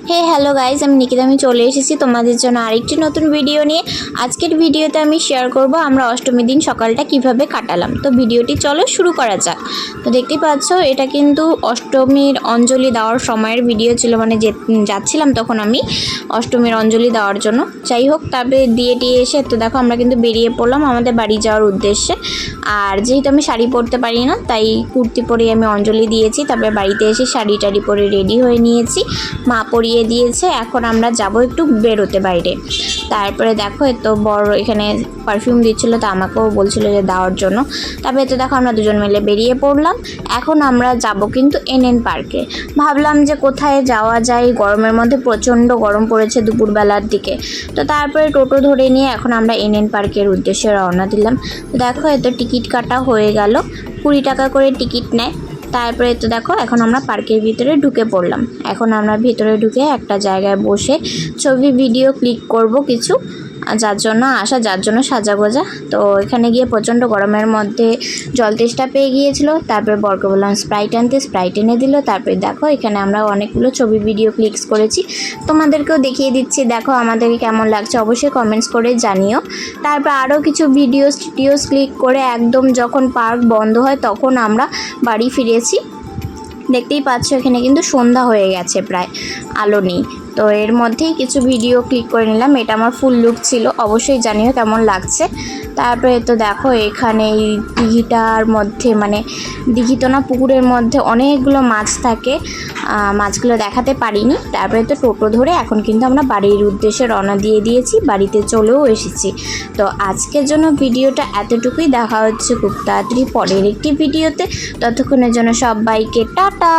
হে hello guys, আমি নিকিতা। আমি চলে এসেছি তোমাদের জন্য আরেকটি নতুন ভিডিও নিয়ে। আজকের ভিডিওতে আমি শেয়ার করব আমরা অষ্টমীর দিন সকালটা কিভাবে কাটালাম। তো ভিডিওটি চলো শুরু করা যাক। তো দেখতেই পাচ্ছ, এটা কিন্তু অষ্টমীর অঞ্জলি দেওয়ার সময়ের ভিডিও ছিল, মানে যাচ্ছিলাম তখন আমি অষ্টমীর অঞ্জলি দেওয়ার জন্য। যাই হোক, তারপরে দিয়ে এসে তো দেখো আমরা কিন্তু বেরিয়ে পড়লাম আমাদের বাড়ি যাওয়ার উদ্দেশ্যে। আর যেহেতু আমি শাড়ি পরতে পারি না, তাই কুর্তি পরে আমি অঞ্জলি দিয়েছি। তারপরে বাড়িতে এসে শাড়ি টাড়ি পরে রেডি হয়ে নিয়েছি, মা পরিয়ে দিয়েছে। এখন আমরা যাব একটু বেরোতে বাইরে। তারপরে দেখো এত বড় এখানে পারফিউম দিচ্ছিলো, তো আমাকেও বলছিল যে দেওয়ার জন্য। তারপরে তো দেখো আমরা দুজন মিলে বেরিয়ে পড়লাম। এখন আমরা যাব কিন্তু এনএন পার্কে। ভাবলাম যে কোথায় যাওয়া যায়, গরমের মধ্যে প্রচণ্ড গরম পড়েছে দুপুরবেলার দিকে। তো তারপরে টোটো ধরে নিয়ে এখন আমরা এনএন পার্কের উদ্দেশ্যে রওনা দিলাম। তো দেখো এত টিকিট কাটা হয়ে গেল, 20 টাকা করে টিকিট নেয়। তারপরে তো দেখো এখন আমরা পার্কের ভিতরে ঢুকে পড়লাম। এখন আমরা ভিতরে ঢুকে একটা জায়গায় বসে ছবি ভিডিও ক্লিক করব কিছু, যার জন্য সাজাগোজা। তো এখানে গিয়ে প্রচণ্ড গরমের মধ্যে জল তেষ্টা পেয়ে গিয়েছিল। তারপরে বরকে বললাম স্প্রাইট আনতে, স্প্রাইট এনে দিল। তারপরে দেখো এখানে আমরা অনেকগুলো ছবি ভিডিও ক্লিকস করেছি, তোমাদেরকেও দেখিয়ে দিচ্ছি। দেখো আমাদেরকে কেমন লাগছে অবশ্যই কমেন্টস করে জানিও। তারপর আরও কিছু ভিডিওস ক্লিক করে একদম যখন পার্ক বন্ধ হয় তখন আমরা বাড়ি ফিরেছি। দেখতেই পাচ্ছ এখানে কিন্তু সন্ধ্যা হয়ে গেছে, প্রায় আলো নেই। তো এর মধ্যেই কিছু ভিডিও ক্লিক করে নিলাম। এটা আমার ফুল লুক ছিল, অবশ্যই জানিও কেমন লাগছে। তারপরে তো দেখো এখানে এই দিঘিটার মধ্যে, মানে দিঘি তো না, পুকুরের মধ্যে অনেকগুলো মাছ থাকে, মাছগুলো দেখাতে পারিনি। তারপরে তো টোটো ধরে এখন কিন্তু আমরা বাড়ির উদ্দেশ্যে রওনা দিয়ে দিয়েছি, বাড়িতে চলেও এসেছি। তো আজকের জন্য ভিডিওটা এতটুকুই। দেখা হচ্ছে খুব তাড়াতাড়ি পরের একটি ভিডিওতে। ততক্ষণের জন্য সবাইকে টাটা।